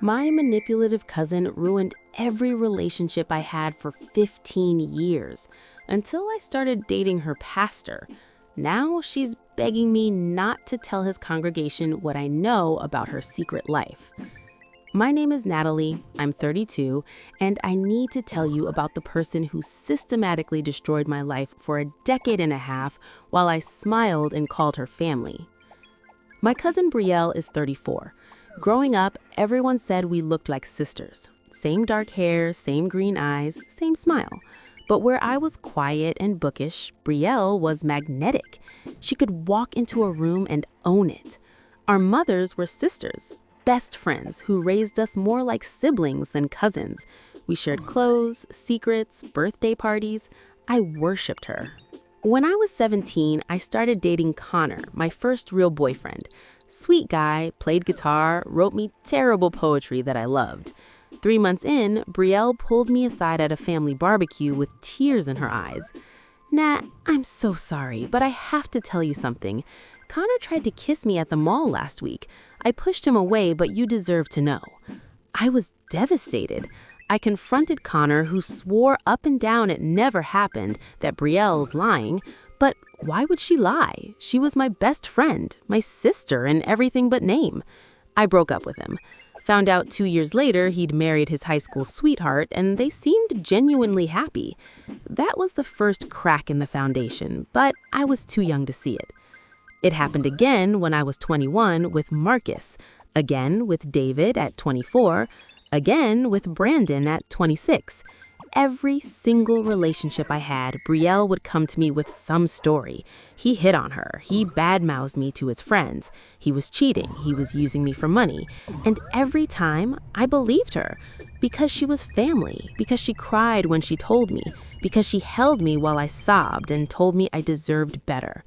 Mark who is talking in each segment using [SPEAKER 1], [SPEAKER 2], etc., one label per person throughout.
[SPEAKER 1] My manipulative cousin ruined every relationship I had for 15 years until I started dating her pastor. Now she's begging me not to tell his congregation what I know about her secret life. My name is Natalie, I'm 32, and I need to tell you about the person who systematically destroyed my life for a decade and a half while I smiled and called her family. My cousin Brielle is 34. Growing up, everyone said we looked like sisters. Same dark hair, same green eyes, same smile. But where I was quiet and bookish, Brielle was magnetic. She could walk into a room and own it. Our mothers were sisters, best friends who raised us more like siblings than cousins. We shared clothes, secrets, birthday parties. I worshipped her. When I was 17, I started dating Connor, my first real boyfriend. Sweet guy, played guitar, wrote me terrible poetry that I loved. 3 months in, Brielle pulled me aside at a family barbecue with tears in her eyes. Nat, I'm so sorry, but I have to tell you something. Connor tried to kiss me at the mall last week. I pushed him away, but you deserve to know. I was devastated. I confronted Connor, who swore up and down it never happened, that Brielle's lying. But why would she lie? She was my best friend, my sister, and everything but name. I broke up with him. Found out 2 years later he'd married his high school sweetheart, and they seemed genuinely happy. That was the first crack in the foundation, but I was too young to see it. It happened again when I was 21 with Marcus, again with David at 24, again with Brandon at 26. Every single relationship I had, Brielle would come to me with some story. He hit on her. He badmouthed me to his friends. He was cheating. He was using me for money. And every time, I believed her. Because she was family. Because she cried when she told me. Because she held me while I sobbed and told me I deserved better.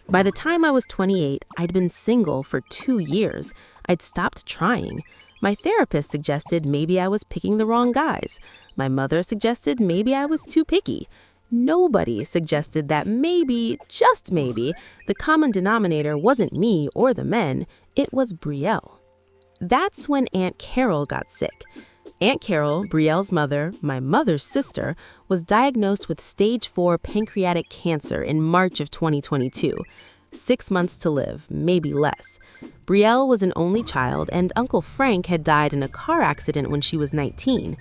[SPEAKER 1] By the time I was 28, I'd been single for 2 years. I'd stopped trying. My therapist suggested maybe I was picking the wrong guys. My mother suggested maybe I was too picky. Nobody suggested that maybe, just maybe, the common denominator wasn't me or the men, it was Brielle. That's when Aunt Carol got sick. Aunt Carol, Brielle's mother, my mother's sister, was diagnosed with stage 4 pancreatic cancer in March of 2022. 6 months to live, maybe less. Brielle was an only child, and Uncle Frank had died in a car accident when she was 19.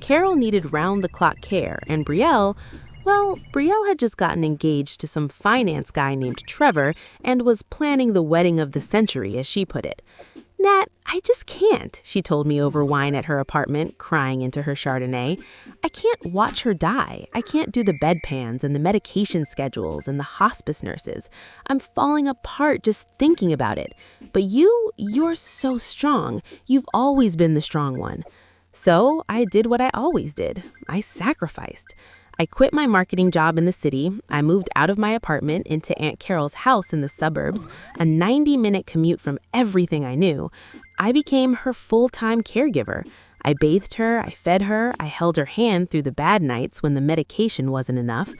[SPEAKER 1] Carol needed round-the-clock care, and Brielle had just gotten engaged to some finance guy named Trevor and was planning the wedding of the century, as she put it. Nat, I just can't, she told me over wine at her apartment, crying into her Chardonnay. I can't watch her die. I can't do the bedpans and the medication schedules and the hospice nurses. I'm falling apart just thinking about it. But you're so strong. You've always been the strong one. So I did what I always did. I sacrificed. I quit my marketing job in the city. I moved out of my apartment into Aunt Carol's house in the suburbs, a 90-minute commute from everything I knew. I became her full-time caregiver. I bathed her, I fed her, I held her hand through the bad nights when the medication wasn't enough.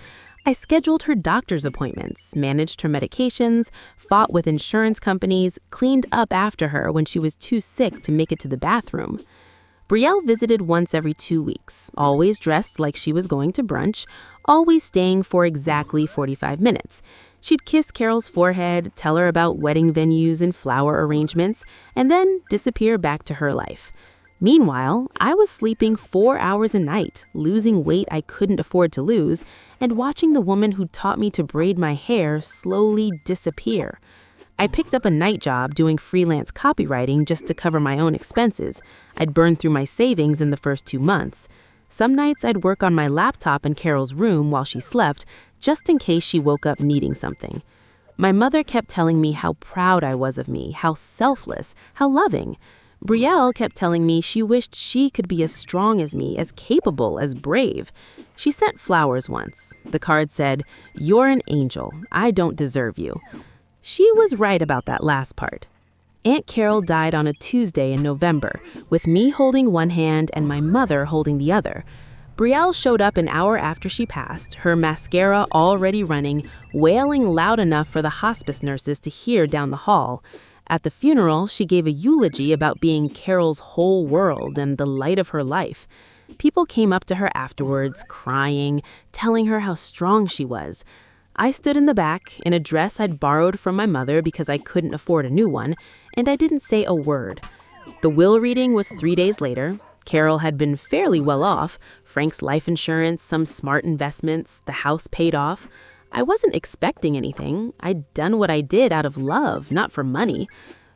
[SPEAKER 1] I scheduled her doctor's appointments, managed her medications, fought with insurance companies, cleaned up after her when she was too sick to make it to the bathroom. Brielle visited once every 2 weeks, always dressed like she was going to brunch, always staying for exactly 45 minutes. She'd kiss Carol's forehead, tell her about wedding venues and flower arrangements, and then disappear back to her life. Meanwhile, I was sleeping 4 hours a night, losing weight I couldn't afford to lose, and watching the woman who taught me to braid my hair slowly disappear. I picked up a night job doing freelance copywriting just to cover my own expenses. I'd burned through my savings in the first 2 months. Some nights I'd work on my laptop in Carol's room while she slept, just in case she woke up needing something. My mother kept telling me how proud I was of me, how selfless, how loving. Brielle kept telling me she wished she could be as strong as me, as capable, as brave. She sent flowers once. The card said, "You're an angel. I don't deserve you." She was right about that last part. Aunt Carol died on a Tuesday in November, with me holding one hand and my mother holding the other. Brielle showed up an hour after she passed, her mascara already running, wailing loud enough for the hospice nurses to hear down the hall. At the funeral, she gave a eulogy about being Carol's whole world and the light of her life. People came up to her afterwards, crying, telling her how strong she was. I stood in the back, in a dress I'd borrowed from my mother because I couldn't afford a new one, and I didn't say a word. The will reading was 3 days later. Carol had been fairly well off. Frank's life insurance, some smart investments, the house paid off. I wasn't expecting anything. I'd done what I did out of love, not for money.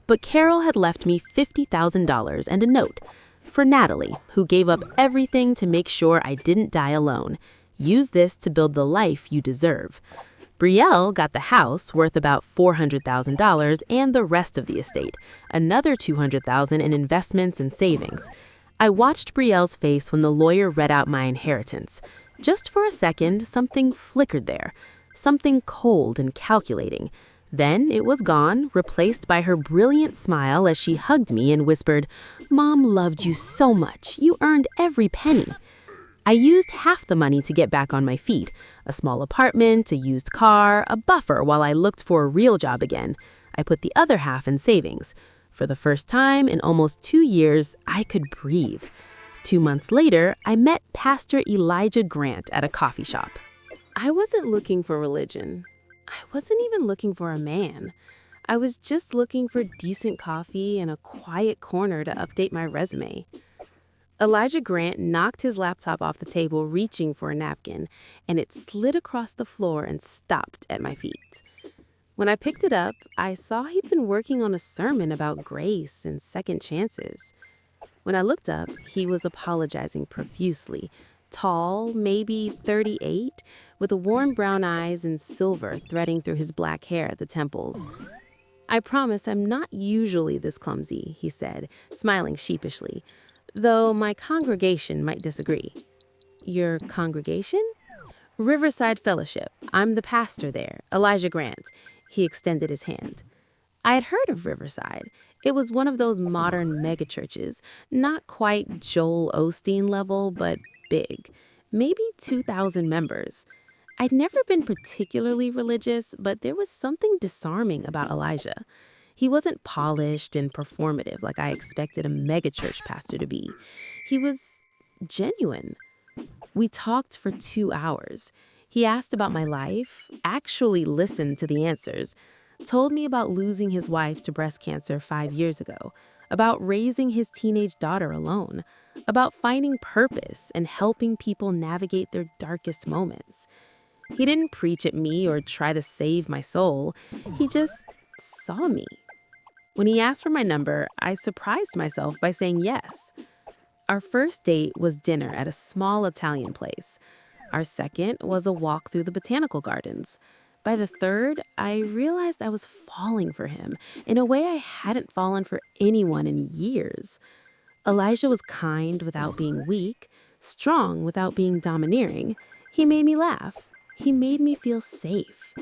[SPEAKER 1] But Carol had left me $50,000 and a note. For Natalie, who gave up everything to make sure I didn't die alone. Use this to build the life you deserve. Brielle got the house, worth about $400,000, and the rest of the estate, another $200,000 in investments and savings. I watched Brielle's face when the lawyer read out my inheritance. Just for a second, something flickered there, something cold and calculating. Then it was gone, replaced by her brilliant smile as she hugged me and whispered, "Mom loved you so much. You earned every penny." I used half the money to get back on my feet, a small apartment, a used car, a buffer while I looked for a real job again. I put the other half in savings. For the first time in almost 2 years, I could breathe. 2 months later, I met Pastor Elijah Grant at a coffee shop. I wasn't looking for religion. I wasn't even looking for a man. I was just looking for decent coffee and a quiet corner to update my resume. Elijah Grant knocked his laptop off the table, reaching for a napkin, and it slid across the floor and stopped at my feet. When I picked it up, I saw he'd been working on a sermon about grace and second chances. When I looked up, he was apologizing profusely, tall, maybe 38, with warm brown eyes and silver threading through his black hair at the temples. "I promise I'm not usually this clumsy," he said, smiling sheepishly, "though my congregation might disagree." "Your congregation?" "Riverside Fellowship. I'm the pastor there, Elijah Grant." He extended his hand. I had heard of Riverside. It was one of those modern megachurches, not quite Joel Osteen level, but big. Maybe 2,000 members. I'd never been particularly religious, but there was something disarming about Elijah. He wasn't polished and performative like I expected a megachurch pastor to be. He was genuine. We talked for 2 hours. He asked about my life, actually listened to the answers, told me about losing his wife to breast cancer 5 years ago, about raising his teenage daughter alone, about finding purpose and helping people navigate their darkest moments. He didn't preach at me or try to save my soul. He just saw me. When he asked for my number, I surprised myself by saying yes. Our first date was dinner at a small Italian place. Our second was a walk through the botanical gardens. By the third, I realized I was falling for him in a way I hadn't fallen for anyone in years. Elijah was kind without being weak, strong without being domineering. He made me laugh. He made me feel safe.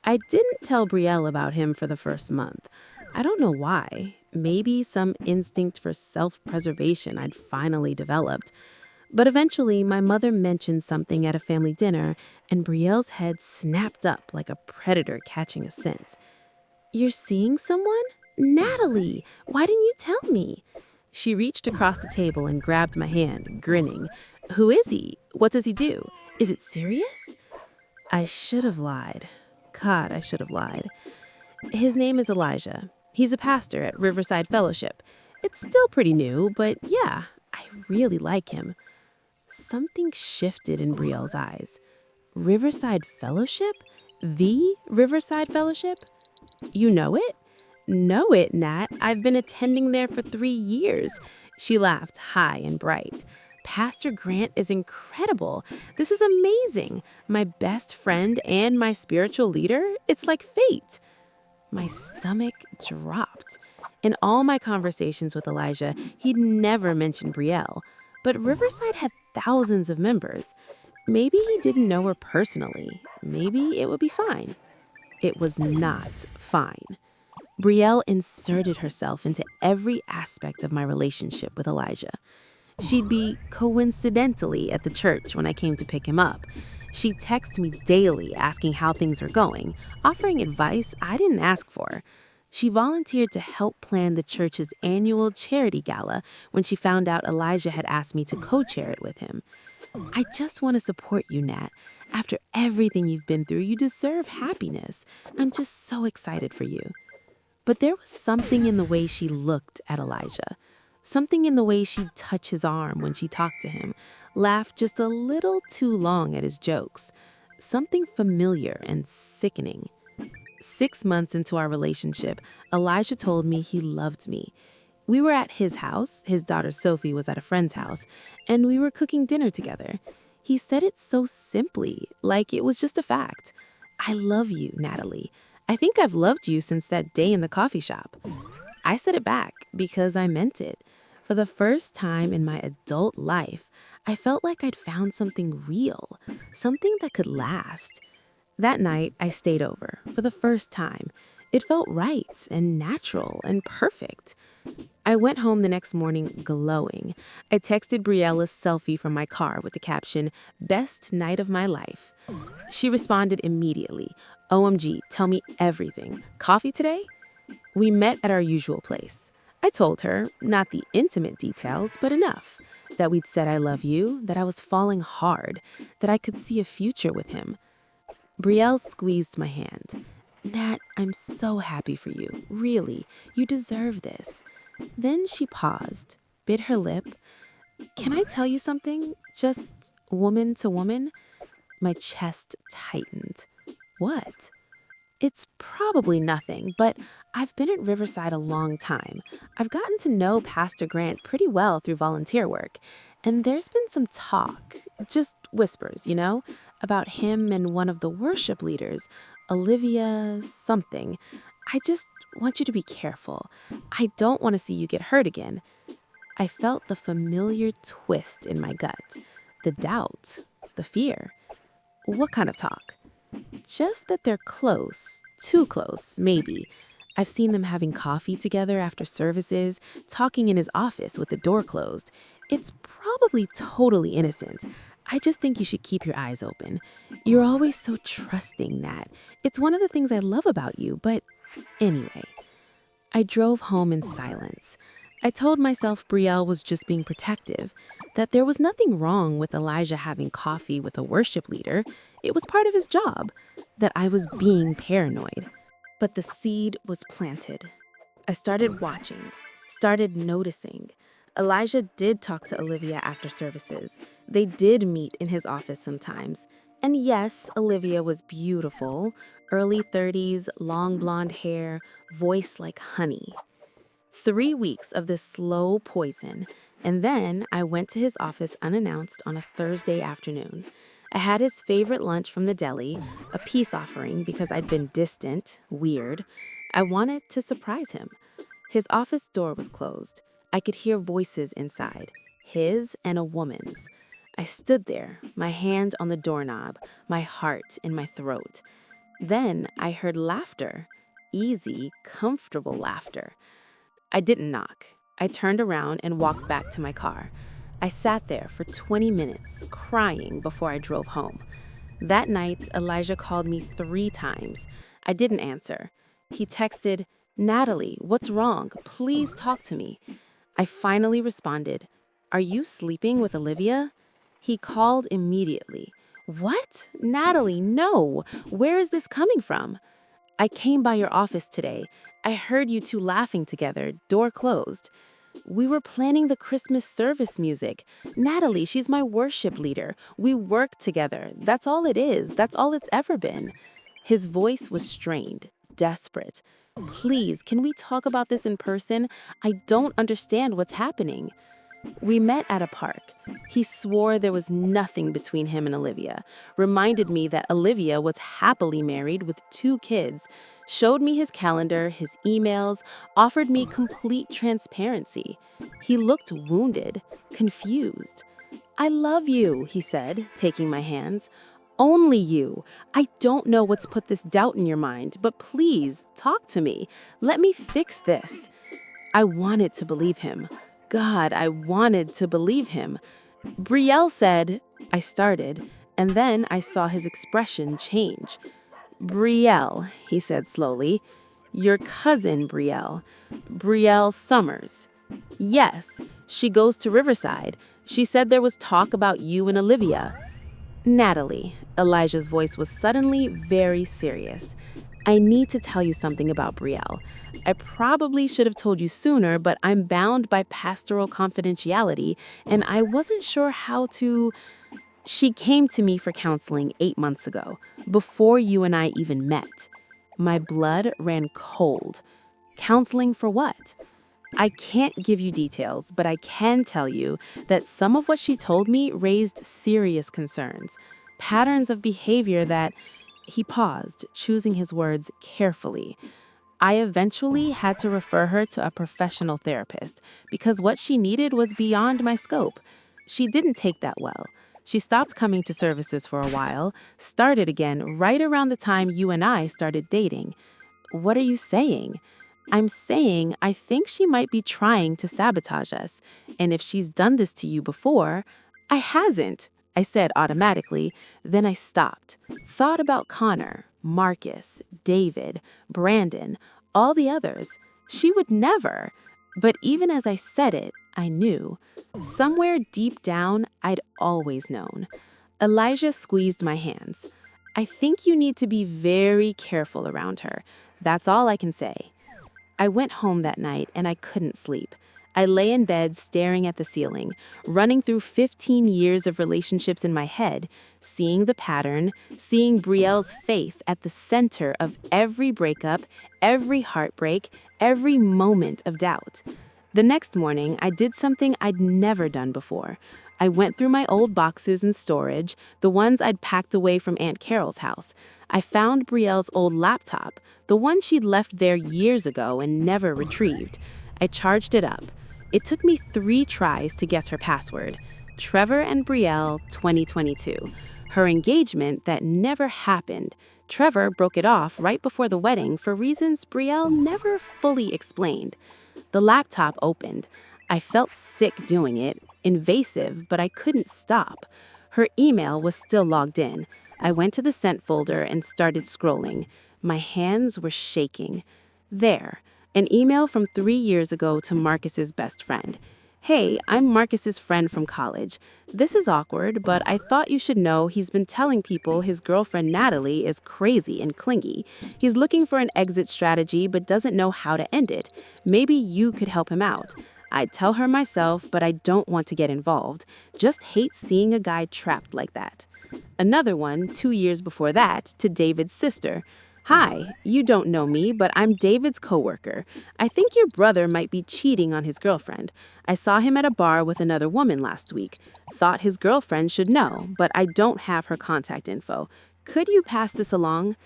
[SPEAKER 1] I didn't tell Brielle about him for the first month. I don't know why. Maybe some instinct for self-preservation I'd finally developed. But eventually, my mother mentioned something at a family dinner, and Brielle's head snapped up like a predator catching a scent. "You're seeing someone? Natalie, why didn't you tell me?" She reached across the table and grabbed my hand, grinning. "Who is he? What does he do? Is it serious?" I should have lied. God, I should have lied. "His name is Elijah. He's a pastor at Riverside Fellowship. It's still pretty new, but yeah, I really like him." Something shifted in Brielle's eyes. "Riverside Fellowship? The Riverside Fellowship? You know it?" "Know it, Nat. I've been attending there for 3 years." She laughed high and bright. "Pastor Grant is incredible. This is amazing. My best friend and my spiritual leader. It's like fate." My stomach dropped. In all my conversations with Elijah, he'd never mentioned Brielle. But Riverside had thousands of members. Maybe he didn't know her personally. Maybe it would be fine. It was not fine. Brielle inserted herself into every aspect of my relationship with Elijah. She'd be coincidentally at the church when I came to pick him up. She'd text me daily asking how things are going, offering advice I didn't ask for. She volunteered to help plan the church's annual charity gala when she found out Elijah had asked me to co-chair it with him. I just want to support you, Nat. After everything you've been through, you deserve happiness. I'm just so excited for you. But there was something in the way she looked at Elijah, something in the way she'd touch his arm when she talked to him, laughed just a little too long at his jokes, something familiar and sickening. 6 months into our relationship, Elijah told me he loved me. We were at his house, his daughter Sophie was at a friend's house, and we were cooking dinner together. He said it so simply, like it was just a fact. I love you, Natalie. I think I've loved you since that day in the coffee shop. I said it back because I meant it. For the first time in my adult life, I felt like I'd found something real, something that could last. That night, I stayed over for the first time. It felt right and natural and perfect. I went home the next morning glowing. I texted Brielle a selfie from my car with the caption, "Best night of my life." She responded immediately, "OMG, tell me everything. Coffee today?" We met at our usual place. I told her, not the intimate details, but enough. That we'd said I love you, that I was falling hard, that I could see a future with him. Brielle squeezed my hand. "Nat, I'm so happy for you. Really, you deserve this." Then she paused, bit her lip. "Can I tell you something? Just woman to woman?" My chest tightened. "What?" "It's probably nothing, but I've been at Riverside a long time. I've gotten to know Pastor Grant pretty well through volunteer work, and there's been some talk, just whispers, about him and one of the worship leaders, Olivia something. I just want you to be careful. I don't want to see you get hurt again." I felt the familiar twist in my gut, the doubt, the fear. "What kind of talk?" "Just that they're close, too close, maybe. I've seen them having coffee together after services, talking in his office with the door closed. It's probably totally innocent. I just think you should keep your eyes open. You're always so trusting, Nat. It's one of the things I love about you, but anyway." I drove home in silence. I told myself Brielle was just being protective, that there was nothing wrong with Elijah having coffee with a worship leader. It was part of his job, that I was being paranoid. But the seed was planted. I started watching, started noticing. Elijah did talk to Olivia after services. They did meet in his office sometimes. And yes, Olivia was beautiful, early 30s, long blonde hair, voice like honey. 3 weeks of this slow poison, and then I went to his office unannounced on a Thursday afternoon. I had his favorite lunch from the deli, a peace offering because I'd been distant, weird. I wanted to surprise him. His office door was closed. I could hear voices inside, his and a woman's. I stood there, my hand on the doorknob, my heart in my throat. Then I heard laughter, easy, comfortable laughter. I didn't knock. I turned around and walked back to my car. I sat there for 20 minutes, crying before I drove home. That night, Elijah called me 3 times. I didn't answer. He texted, "Natalie, what's wrong? Please talk to me." I finally responded, "Are you sleeping with Olivia?" He called immediately. "What? Natalie, no. Where is this coming from?" "I came by your office today. I heard you two laughing together, door closed. We were planning the Christmas service music. Natalie, she's my worship leader. We work together. That's all it is. That's all it's ever been." His voice was strained, desperate. "Please, can we talk about this in person? I don't understand what's happening." We met at a park. He swore there was nothing between him and Olivia, reminded me that Olivia was happily married with 2 kids, showed me his calendar, his emails, offered me complete transparency. He looked wounded, confused. "I love you," he said, taking my hands. "Only you. I don't know what's put this doubt in your mind, but please, talk to me. Let me fix this." I wanted to believe him. God, I wanted to believe him. Brielle said, I started, and then I saw his expression change. "Brielle," he said slowly, Your cousin, Brielle. Brielle Summers. Yes, she goes to Riverside. She said there was talk about you and Olivia. Natalie, Elijah's voice was suddenly very serious. I need to tell you something about Brielle. I probably should have told you sooner, but I'm bound by pastoral confidentiality, and I wasn't sure how to. She came to me for counseling 8 months ago, before you and I even met. My blood ran cold. Counseling for what? I can't give you details, but I can tell you that some of what she told me raised serious concerns, patterns of behavior that. He paused, choosing his words carefully. I eventually had to refer her to a professional therapist because what she needed was beyond my scope. She didn't take that well. She stopped coming to services for a while, started again right around the time you and I started dating. What are you saying? I'm saying I think she might be trying to sabotage us. And if she's done this to you before, I hasn't, I said automatically. Then I stopped. Thought about Connor, Marcus, David, Brandon, all the others. She would never. But even as I said it, I knew. Somewhere deep down, I'd always known. Elijah squeezed my hands. I think you need to be very careful around her. That's all I can say. I went home that night and I couldn't sleep. I lay in bed staring at the ceiling, running through 15 years of relationships in my head, seeing the pattern, seeing Brielle's faith at the center of every breakup, every heartbreak, every moment of doubt. The next morning, I did something I'd never done before. I went through my old boxes in storage, the ones I'd packed away from Aunt Carol's house. I found Brielle's old laptop, the one she'd left there years ago and never retrieved. I charged it up. It took me 3 tries to guess her password. Trevor and Brielle, 2022. Her engagement that never happened. Trevor broke it off right before the wedding for reasons Brielle never fully explained. The laptop opened. I felt sick doing it, invasive, but I couldn't stop. Her email was still logged in. I went to the sent folder and started scrolling. My hands were shaking. There, an email from 3 years ago to Marcus's best friend. Hey, I'm Marcus's friend from college. This is awkward, but I thought you should know he's been telling people his girlfriend Natalie is crazy and clingy. He's looking for an exit strategy but doesn't know how to end it. Maybe you could help him out. I'd tell her myself, but I don't want to get involved. Just hate seeing a guy trapped like that. Another one, 2 years before that, to David's sister. Hi, you don't know me, but I'm David's coworker. I think your brother might be cheating on his girlfriend. I saw him at a bar with another woman last week. Thought his girlfriend should know, but I don't have her contact info. Could you pass this along?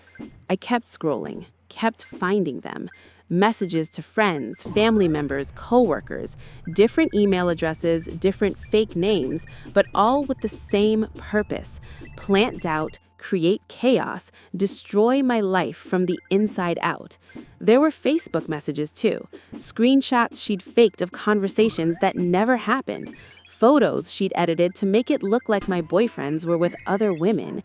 [SPEAKER 1] I kept scrolling, kept finding them. Messages to friends, family members, coworkers, different email addresses, different fake names, but all with the same purpose: plant doubt, create chaos, destroy my life from the inside out. There were Facebook messages too, screenshots she'd faked of conversations that never happened, photos she'd edited to make it look like my boyfriends were with other women.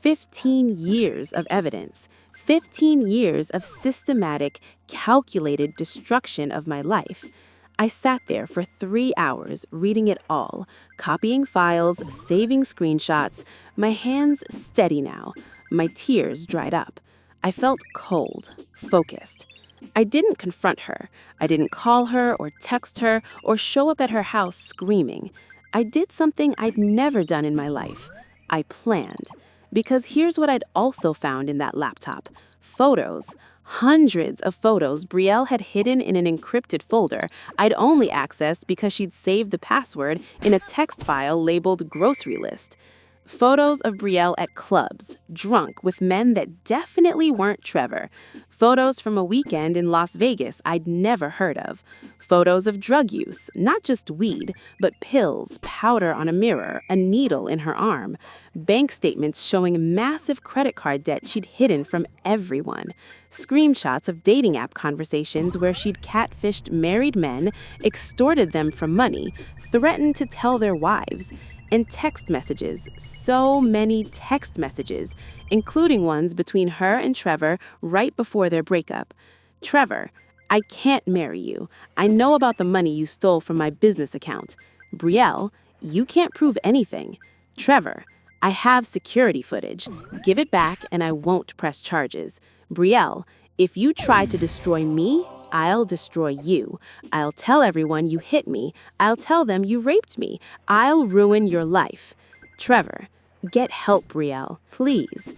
[SPEAKER 1] 15 years of evidence. 15 years of systematic, calculated destruction of my life. I sat there for 3 hours reading it all, copying files, saving screenshots, my hands steady now, my tears dried up. I felt cold, focused. I didn't confront her. I didn't call her or text her or show up at her house screaming. I did something I'd never done in my life. I planned. Because here's what I'd also found in that laptop. Photos. Hundreds of photos Brielle had hidden in an encrypted folder I'd only accessed because she'd saved the password in a text file labeled grocery list. Photos of Brielle at clubs, drunk with men that definitely weren't Trevor. Photos from a weekend in Las Vegas I'd never heard of. Photos of drug use, not just weed, but pills, powder on a mirror, a needle in her arm. Bank statements showing massive credit card debt she'd hidden from everyone. Screenshots of dating app conversations where she'd catfished married men, extorted them for money, threatened to tell their wives. And text messages, so many text messages, including ones between her and Trevor right before their breakup. Trevor, I can't marry you. I know about the money you stole from my business account. Brielle, you can't prove anything. Trevor, I have security footage. Give it back and I won't press charges. Brielle, if you try to destroy me, I'll destroy you. I'll tell everyone you hit me. I'll tell them you raped me. I'll ruin your life. Trevor, get help, Brielle, please.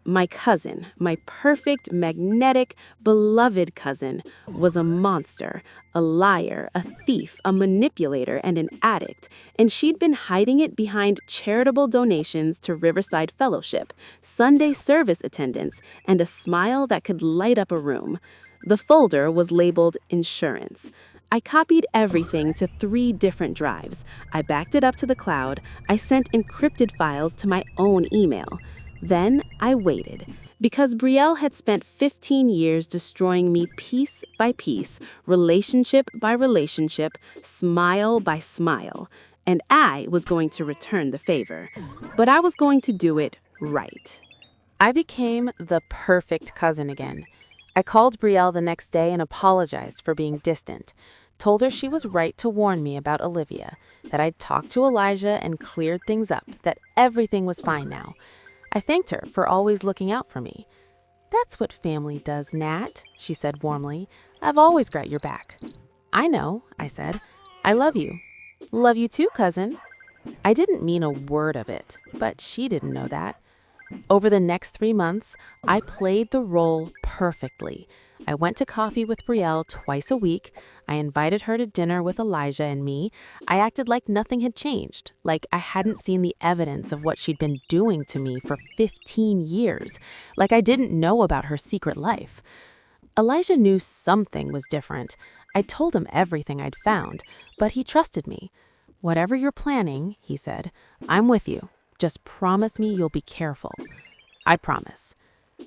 [SPEAKER 1] My cousin, my perfect, magnetic, beloved cousin, was a monster, a liar, a thief, a manipulator, and an addict, and she'd been hiding it behind charitable donations to Riverside Fellowship, Sunday service attendance, and a smile that could light up a room. The folder was labeled insurance. I copied everything to 3 different drives. I backed it up to the cloud. I sent encrypted files to my own email. Then I waited, because Brielle had spent 15 years destroying me piece by piece, relationship by relationship, smile by smile, and I was going to return the favor. But I was going to do it right. I became the perfect cousin again. I called Brielle the next day and apologized for being distant. Told her she was right to warn me about Olivia, that I'd talked to Elijah and cleared things up, that everything was fine now. I thanked her for always looking out for me. "That's what family does, Nat," she said warmly. "I've always got your back." "I know," I said. "I love you." "Love you too, cousin." I didn't mean a word of it, but she didn't know that. Over the next 3 months, I played the role perfectly. I went to coffee with Brielle twice a week. I invited her to dinner with Elijah and me. I acted like nothing had changed, like I hadn't seen the evidence of what she'd been doing to me for 15 years, like I didn't know about her secret life. Elijah knew something was different. I told him everything I'd found, but he trusted me. "Whatever you're planning," he said, "I'm with you. Just promise me you'll be careful." I promise.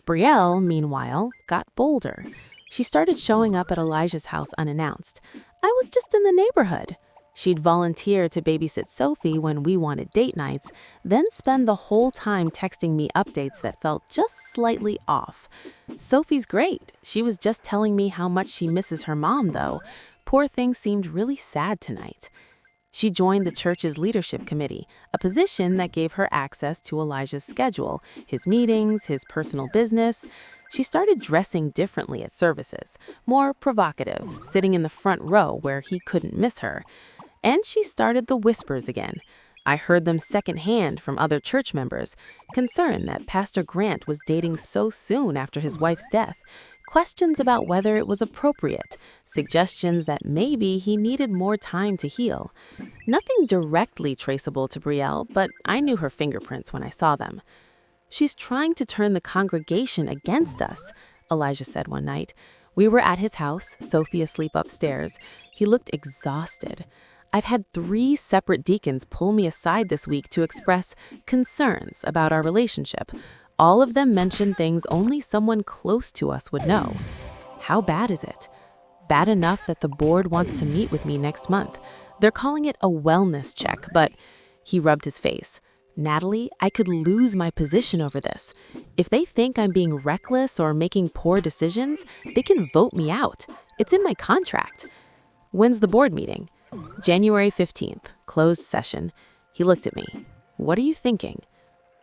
[SPEAKER 1] Brielle, meanwhile, got bolder. She started showing up at Elijah's house unannounced. I was just in the neighborhood. She'd volunteer to babysit Sophie when we wanted date nights, then spend the whole time texting me updates that felt just slightly off. Sophie's great. She was just telling me how much she misses her mom, though. Poor thing seemed really sad tonight. She joined the church's leadership committee, a position that gave her access to Elijah's schedule, his meetings, his personal business. She started dressing differently at services, more provocative, sitting in the front row where he couldn't miss her. And she started the whispers again. I heard them secondhand from other church members, concerned that Pastor Grant was dating so soon after his wife's death. Questions about whether it was appropriate, suggestions that maybe he needed more time to heal. Nothing directly traceable to Brielle, but I knew her fingerprints when I saw them. "She's trying to turn the congregation against us," Elijah said one night. We were at his house, Sophie asleep upstairs. He looked exhausted. I've had 3 separate deacons pull me aside this week to express concerns about our relationship. All of them mentioned things only someone close to us would know. How bad is it? Bad enough that the board wants to meet with me next month. They're calling it a wellness check, but he rubbed his face. "Natalie, I could lose my position over this. If they think I'm being reckless or making poor decisions, they can vote me out. It's in my contract." "When's the board meeting?" "January 15th, closed session." He looked at me. "What are you thinking?"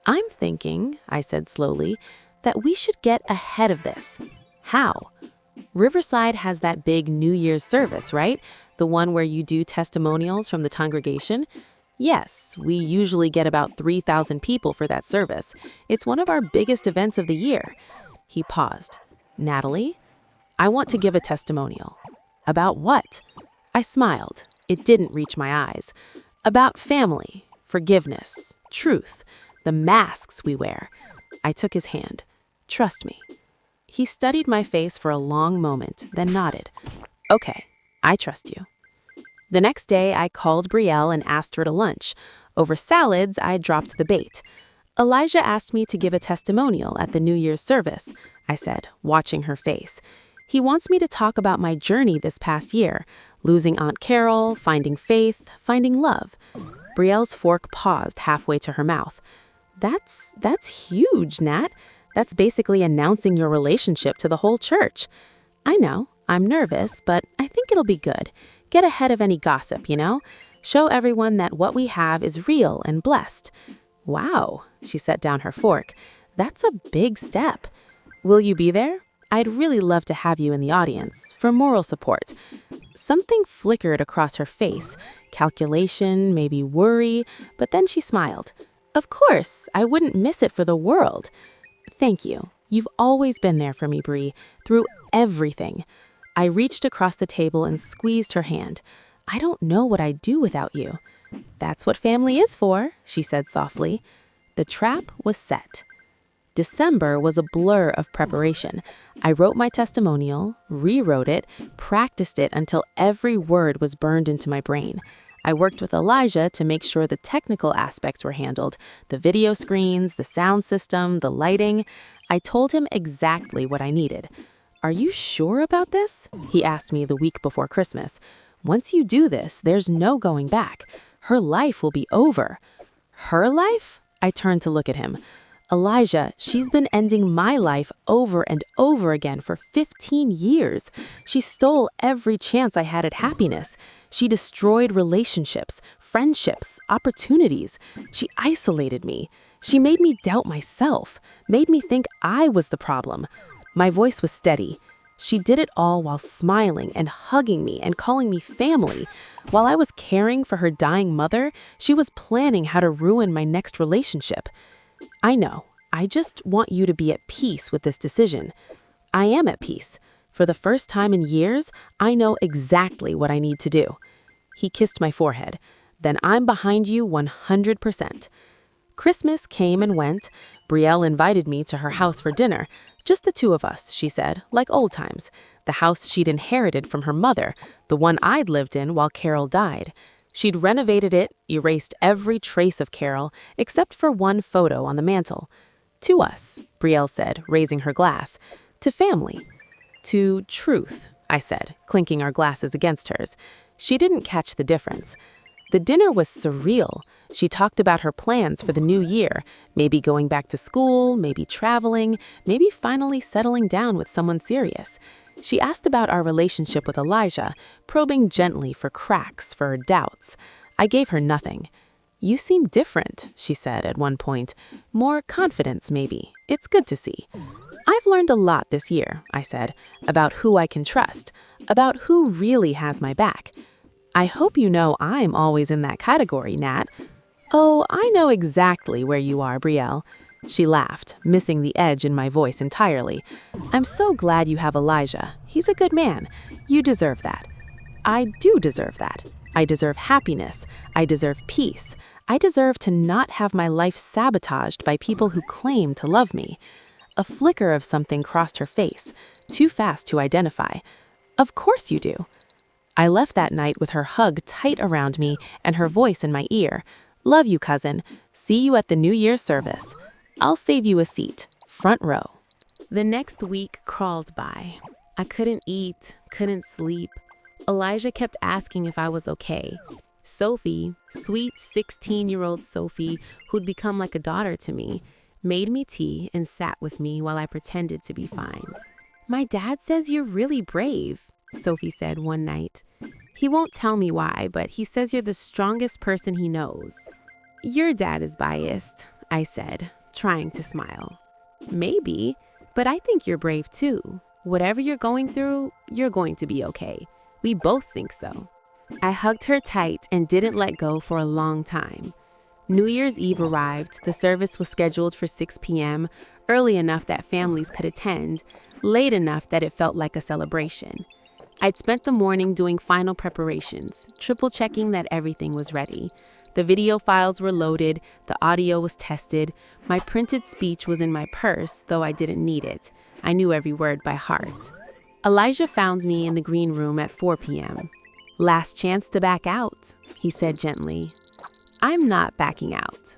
[SPEAKER 1] "I'm thinking," I said slowly, "that we should get ahead of this." "How?" "Riverside has that big New Year's service, right? The one where you do testimonials from the congregation?" "Yes, we usually get about 3,000 people for that service. It's one of our biggest events of the year." He paused. "Natalie, I want to give a testimonial." "About what?" I smiled. It didn't reach my eyes. "About family, forgiveness, truth, the masks we wear." I took his hand. "Trust me." He studied my face for a long moment, then nodded. "Okay, I trust you." The next day, I called Brielle and asked her to lunch. Over salads, I dropped the bait. "Elijah asked me to give a testimonial at the New Year's service," I said, watching her face. "He wants me to talk about my journey this past year, losing Aunt Carol, finding faith, finding love." Brielle's fork paused halfway to her mouth. That's huge, Nat. That's basically announcing your relationship to the whole church." I know, I'm nervous, but I think it'll be good. Get ahead of any gossip, you know? Show everyone that what we have is real and blessed. Wow, she set down her fork. That's a big step. Will you be there? I'd really love to have you in the audience for moral support. Something flickered across her face. Calculation, maybe worry, but then she smiled. Of course, I wouldn't miss it for the world. Thank you. You've always been there for me, Bree, through everything. I reached across the table and squeezed her hand. I don't know what I'd do without you. That's what family is for, she said softly. The trap was set. December was a blur of preparation. I wrote my testimonial, rewrote it, practiced it until every word was burned into my brain. I worked with Elijah to make sure the technical aspects were handled, the video screens, the sound system, the lighting. I told him exactly what I needed. Are you sure about this? He asked me the week before Christmas. Once you do this, there's no going back. Her life will be over. Her life? I turned to look at him. Elijah, she's been ending my life over and over again for 15 years. She stole every chance I had at happiness. She destroyed relationships, friendships, opportunities. She isolated me. She made me doubt myself, made me think I was the problem. My voice was steady. She did it all while smiling and hugging me and calling me family. While I was caring for her dying mother, she was planning how to ruin my next relationship. I know. I just want you to be at peace with this decision. I am at peace. For the first time in years, I know exactly what I need to do. He kissed my forehead. Then I'm behind you 100%. Christmas came and went. Brielle invited me to her house for dinner. Just the two of us, she said, like old times. The house she'd inherited from her mother, the one I'd lived in while Carol died. She'd renovated it, erased every trace of Carol, except for one photo on the mantel. To us, Brielle said, raising her glass. To family. To truth, I said, clinking our glasses against hers. She didn't catch the difference. The dinner was surreal. She talked about her plans for the new year, maybe going back to school, maybe traveling, maybe finally settling down with someone serious. She asked about our relationship with Elijah, probing gently for cracks, for doubts. I gave her nothing. You seem different, she said at one point. More confidence, maybe. It's good to see. I've learned a lot this year, I said, about who I can trust, about who really has my back. I hope you know I'm always in that category, Nat. Oh, I know exactly where you are, Brielle. She laughed, missing the edge in my voice entirely. I'm so glad you have Elijah. He's a good man. You deserve that. I do deserve that. I deserve happiness. I deserve peace. I deserve to not have my life sabotaged by people who claim to love me. A flicker of something crossed her face, too fast to identify. Of course you do. I left that night with her hug tight around me and her voice in my ear. Love you, cousin. See you at the New Year's service. I'll save you a seat, front row. The next week crawled by. I couldn't eat, couldn't sleep. Elijah kept asking if I was okay. Sophie, sweet 16-year-old Sophie, who'd become like a daughter to me, made me tea and sat with me while I pretended to be fine. My dad says you're really brave, Sophie said one night. He won't tell me why, but he says you're the strongest person he knows. Your dad is biased, I said, trying to smile. Maybe, but I think you're brave too. Whatever you're going through, you're going to be okay. We both think so. I hugged her tight and didn't let go for a long time. New Year's Eve arrived. The service was scheduled for 6 p.m., early enough that families could attend, late enough that it felt like a celebration. I'd spent the morning doing final preparations, triple-checking that everything was ready. The video files were loaded, the audio was tested, my printed speech was in my purse, though I didn't need it. I knew every word by heart. Elijah found me in the green room at 4 p.m. Last chance to back out, he said gently. I'm not backing out.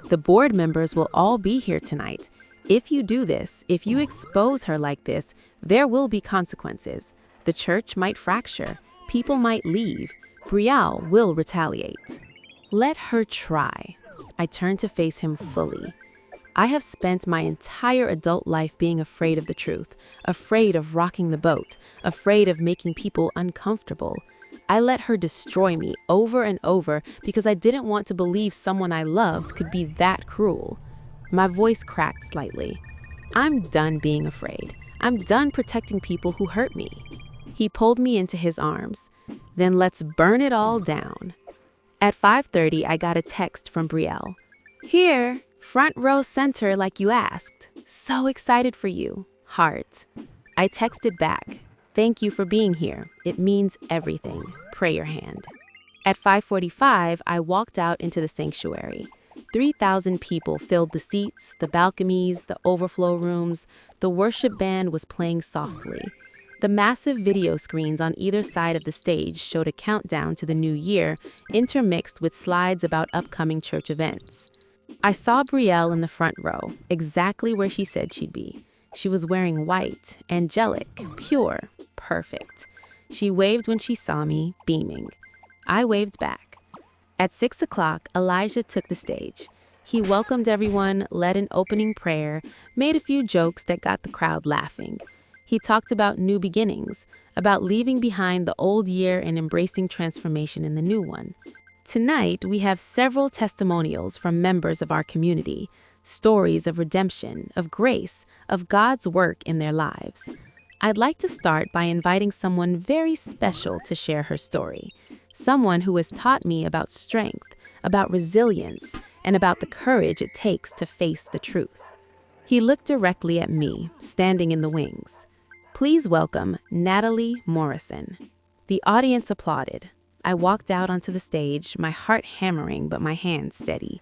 [SPEAKER 1] The board members will all be here tonight. If you do this, if you expose her like this, there will be consequences. The church might fracture. People might leave. Brielle will retaliate. Let her try. I turned to face him fully. I have spent my entire adult life being afraid of the truth, afraid of rocking the boat, afraid of making people uncomfortable. I let her destroy me over and over because I didn't want to believe someone I loved could be that cruel. My voice cracked slightly. I'm done being afraid. I'm done protecting people who hurt me. He pulled me into his arms. Then let's burn it all down. At 5:30, I got a text from Brielle. Here, front row center like you asked. So excited for you. Heart. I texted back. Thank you for being here. It means everything. Prayer hand. At 5:45, I walked out into the sanctuary. 3,000 people filled the seats, the balconies, the overflow rooms. The worship band was playing softly. The massive video screens on either side of the stage showed a countdown to the new year, intermixed with slides about upcoming church events. I saw Brielle in the front row, exactly where she said she'd be. She was wearing white, angelic, pure, perfect. She waved when she saw me, beaming. I waved back. At 6 o'clock, Elijah took the stage. He welcomed everyone, led an opening prayer, made a few jokes that got the crowd laughing. He talked about new beginnings, about leaving behind the old year and embracing transformation in the new one. Tonight, we have several testimonials from members of our community, stories of redemption, of grace, of God's work in their lives. I'd like to start by inviting someone very special to share her story, someone who has taught me about strength, about resilience, and about the courage it takes to face the truth. He looked directly at me, standing in the wings. Please welcome Natalie Morrison. The audience applauded. I walked out onto the stage, my heart hammering but my hands steady.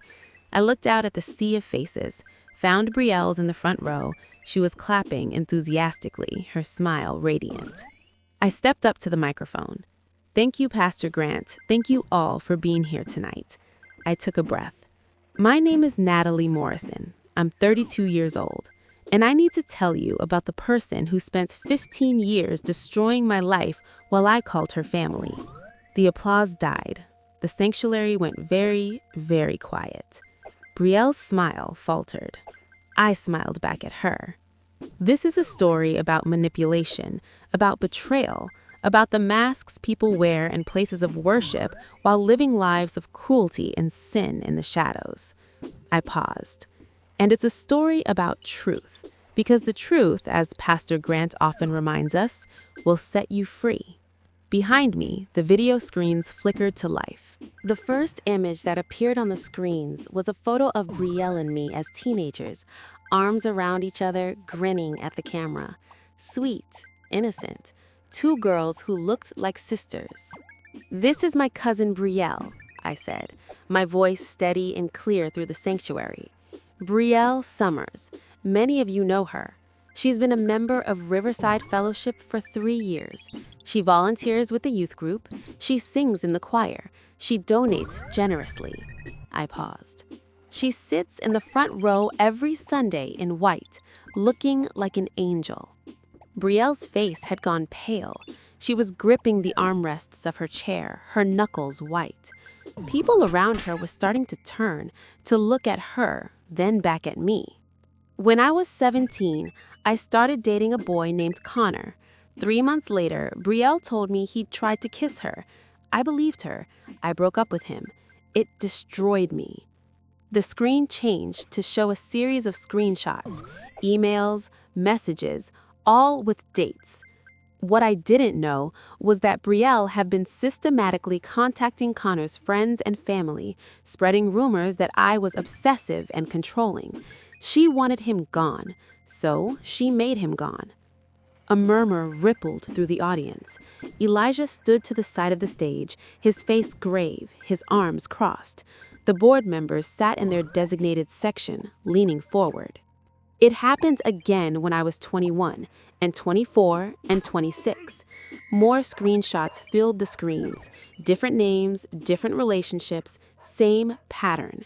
[SPEAKER 1] I looked out at the sea of faces, found Brielle's in the front row. She was clapping enthusiastically, her smile radiant. I stepped up to the microphone. Thank you, Pastor Grant. Thank you all for being here tonight. I took a breath. My name is Natalie Morrison. I'm 32 years old, and I need to tell you about the person who spent 15 years destroying my life while I called her family. The applause died. The sanctuary went very, very quiet. Brielle's smile faltered. I smiled back at her. This is a story about manipulation, about betrayal, about the masks people wear in places of worship while living lives of cruelty and sin in the shadows. I paused. And it's a story about truth, because the truth, as Pastor Grant often reminds us, will set you free. Behind me, the video screens flickered to life. The first image that appeared on the screens was a photo of Brielle and me as teenagers, arms around each other, grinning at the camera. Sweet, innocent, two girls who looked like sisters. This is my cousin Brielle, I said, my voice steady and clear through the sanctuary. Brielle Summers. Many of you know her. She's been a member of Riverside Fellowship for 3 years. She volunteers with the youth group. She sings in the choir. She donates generously. I paused. She sits in the front row every Sunday in white, looking like an angel. Brielle's face had gone pale. She was gripping the armrests of her chair, her knuckles white. People around her were starting to turn, to look at her, then back at me. When I was 17, I started dating a boy named Connor. 3 months later, Brielle told me he'd tried to kiss her. I believed her. I broke up with him. It destroyed me. The screen changed to show a series of screenshots, emails, messages, all with dates. What I didn't know was that Brielle had been systematically contacting Connor's friends and family, spreading rumors that I was obsessive and controlling. She wanted him gone, so she made him gone. A murmur rippled through the audience. Elijah stood to the side of the stage, his face grave, his arms crossed. The board members sat in their designated section, leaning forward. It happened again when I was 21, and 24, and 26. More screenshots filled the screens. Different names, different relationships, same pattern.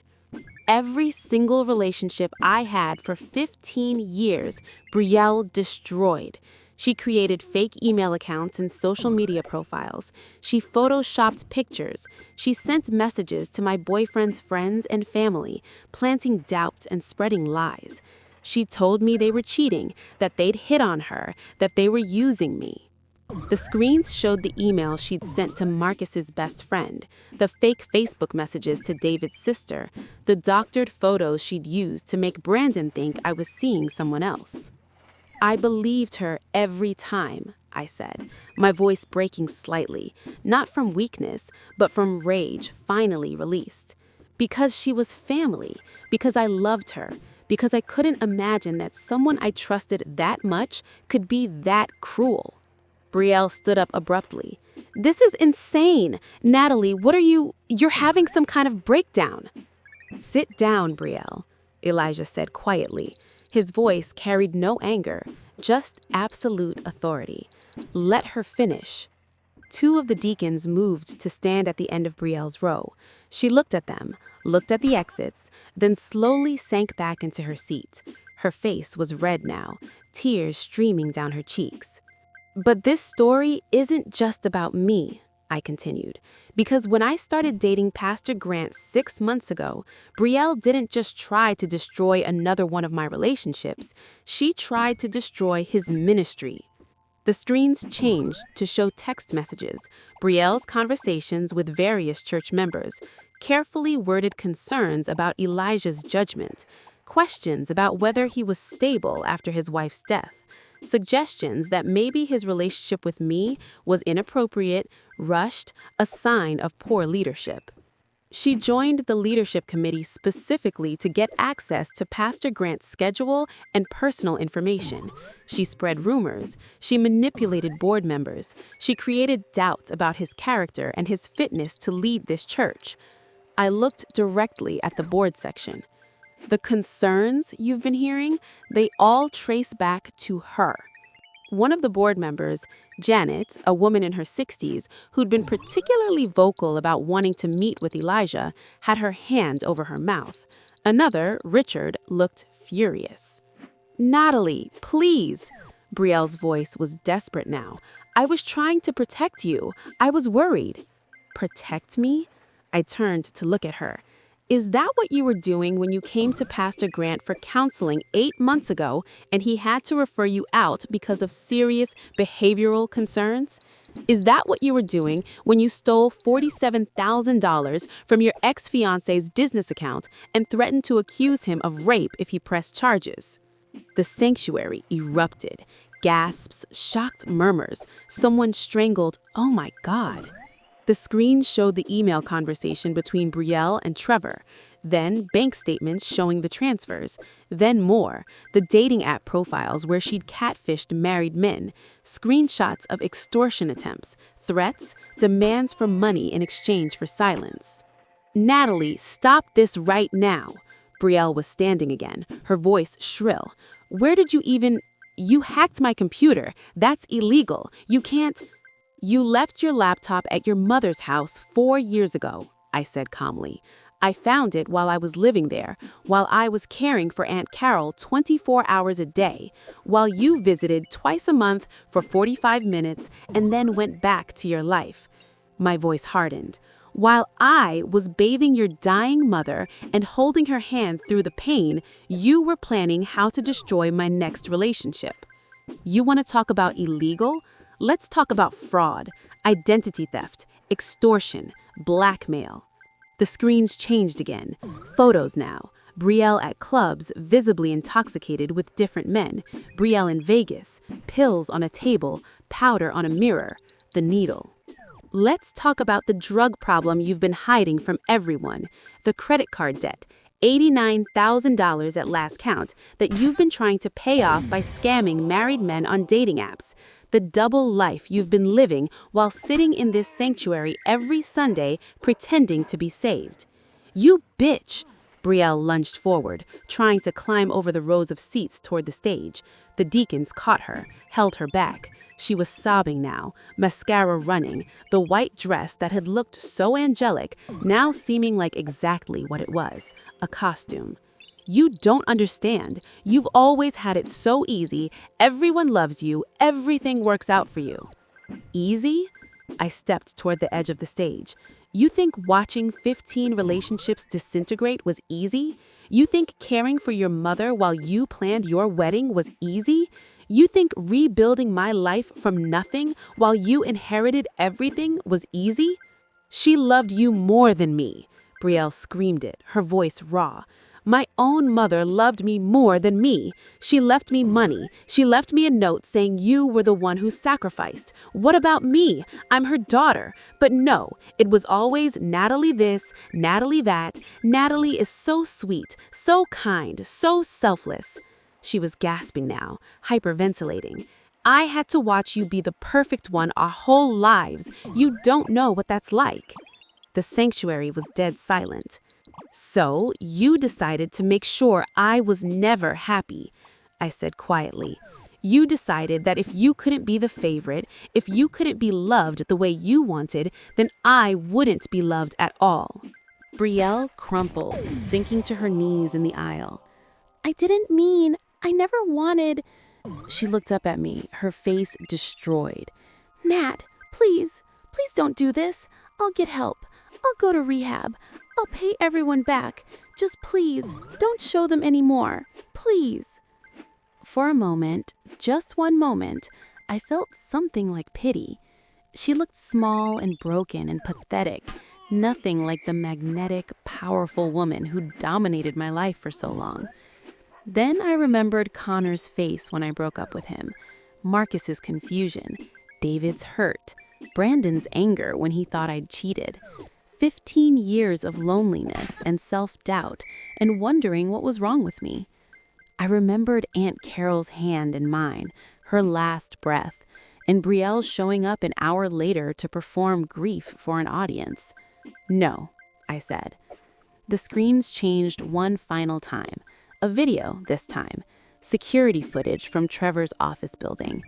[SPEAKER 1] Every single relationship I had for 15 years, Brielle destroyed. She created fake email accounts and social media profiles. She photoshopped pictures. She sent messages to my boyfriend's friends and family, planting doubt and spreading lies. She told me they were cheating, that they'd hit on her, that they were using me. The screens showed the email she'd sent to Marcus's best friend, the fake Facebook messages to David's sister, the doctored photos she'd used to make Brandon think I was seeing someone else. I believed her every time, I said, my voice breaking slightly, not from weakness, but from rage finally released. Because she was family, because I loved her, because I couldn't imagine that someone I trusted that much could be that cruel. Brielle stood up abruptly. This is insane. Natalie, you're having some kind of breakdown. Sit down, Brielle, Elijah said quietly. His voice carried no anger, just absolute authority. Let her finish. Two of the deacons moved to stand at the end of Brielle's row. She looked at them, looked at the exits, then slowly sank back into her seat. Her face was red now, tears streaming down her cheeks. But this story isn't just about me, I continued, because when I started dating Pastor Grant 6 months ago, Brielle didn't just try to destroy another one of my relationships, she tried to destroy his ministry. The screens changed to show text messages, Brielle's conversations with various church members, carefully worded concerns about Elijah's judgment, questions about whether he was stable after his wife's death, suggestions that maybe his relationship with me was inappropriate, rushed, a sign of poor leadership. She joined the leadership committee specifically to get access to Pastor Grant's schedule and personal information. She spread rumors. She manipulated board members. She created doubt about his character and his fitness to lead this church. I looked directly at the board section. The concerns you've been hearing, they all trace back to her. One of the board members, Janet, a woman in her 60s, who'd been particularly vocal about wanting to meet with Elijah, had her hand over her mouth. Another, Richard, looked furious. Natalie, please. Brielle's voice was desperate now. I was trying to protect you. I was worried. Protect me? I turned to look at her. Is that what you were doing when you came to Pastor Grant for counseling 8 months ago and he had to refer you out because of serious behavioral concerns? Is that what you were doing when you stole $47,000 from your ex-fiance's business account and threatened to accuse him of rape if he pressed charges? The sanctuary erupted. Gasps, shocked murmurs. Someone strangled, "Oh my God." The screens showed the email conversation between Brielle and Trevor, then bank statements showing the transfers, then more, the dating app profiles where she'd catfished married men, screenshots of extortion attempts, threats, demands for money in exchange for silence. Natalie, stop this right now. Brielle was standing again, her voice shrill. Where did you even... You hacked my computer. That's illegal. You can't... You left your laptop at your mother's house 4 years ago, I said calmly. I found it while I was living there, while I was caring for Aunt Carol 24 hours a day, while you visited twice a month for 45 minutes and then went back to your life. My voice hardened. While I was bathing your dying mother and holding her hand through the pain, you were planning how to destroy my next relationship. You want to talk about illegal? Let's talk about fraud, identity theft, extortion, blackmail. The screens changed again. Photos now. Brielle at clubs, visibly intoxicated with different men. Brielle in Vegas. Pills on a table. Powder on a mirror. The needle. Let's talk about the drug problem you've been hiding from everyone. The credit card debt. $89,000 at last count that you've been trying to pay off by scamming married men on dating apps. The double life you've been living while sitting in this sanctuary every Sunday pretending to be saved. You bitch! Brielle lunged forward, trying to climb over the rows of seats toward the stage. The deacons caught her, held her back. She was sobbing now, mascara running, the white dress that had looked so angelic now seeming like exactly what it was, a costume. You don't understand. You've always had it so easy. Everyone loves you. Everything works out for you. Easy? I stepped toward the edge of the stage. You think watching 15 relationships disintegrate was easy? You think caring for your mother while you planned your wedding was easy? You think rebuilding my life from nothing while you inherited everything was easy? She loved you more than me. Brielle screamed it, her voice raw. My own mother loved me more than me. She left me money. She left me a note saying you were the one who sacrificed. What about me? I'm her daughter. But no, it was always Natalie this, Natalie that. Natalie is so sweet, so kind, so selfless. She was gasping now, hyperventilating. I had to watch you be the perfect one our whole lives. You don't know what that's like. The sanctuary was dead silent. So, you decided to make sure I was never happy, I said quietly. You decided that if you couldn't be the favorite, if you couldn't be loved the way you wanted, then I wouldn't be loved at all. Brielle crumpled, sinking to her knees in the aisle. I didn't mean, I never wanted. She looked up at me, her face destroyed. Nat, please don't do this. I'll get help. I'll go to rehab. I'll pay everyone back. Just please, don't show them anymore. Please. For a moment, just one moment, I felt something like pity. She looked small and broken and pathetic, nothing like the magnetic, powerful woman who dominated my life for so long. Then I remembered Connor's face when I broke up with him, Marcus's confusion, David's hurt, Brandon's anger when he thought I'd cheated. 15 years of loneliness and self-doubt and wondering what was wrong with me. I remembered Aunt Carol's hand in mine, her last breath, and Brielle showing up an hour later to perform grief for an audience. No, I said. The screams changed one final time. A video this time. Security footage from Trevor's office building.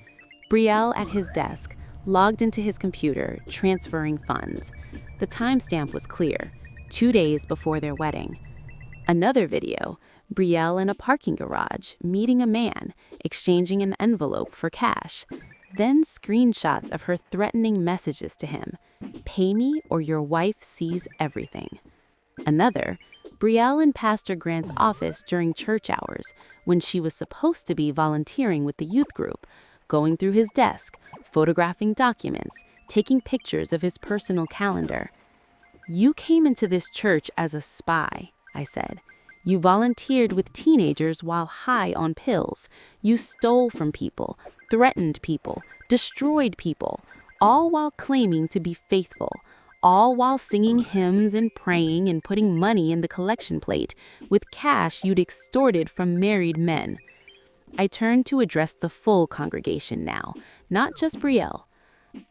[SPEAKER 1] Brielle at his desk, logged into his computer, transferring funds. The timestamp was clear, 2 days before their wedding. Another video, Brielle in a parking garage, meeting a man, exchanging an envelope for cash. Then screenshots of her threatening messages to him. Pay me or your wife sees everything. Another, Brielle in Pastor Grant's office during church hours, when she was supposed to be volunteering with the youth group, going through his desk, photographing documents, taking pictures of his personal calendar. You came into this church as a spy, I said. You volunteered with teenagers while high on pills. You stole from people, threatened people, destroyed people, all while claiming to be faithful, all while singing hymns and praying and putting money in the collection plate with cash you'd extorted from married men. I turned to address the full congregation now, not just Brielle.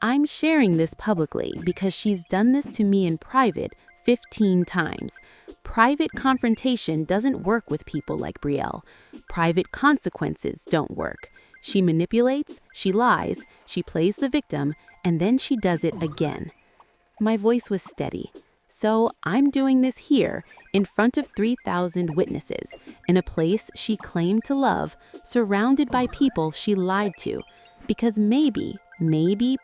[SPEAKER 1] I'm sharing this publicly because she's done this to me in private 15 times. Private confrontation doesn't work with people like Brielle. Private consequences don't work. She manipulates, she lies, she plays the victim, and then she does it again. My voice was steady. So I'm doing this here, in front of 3,000 witnesses, in a place she claimed to love, surrounded by people she lied to, because maybe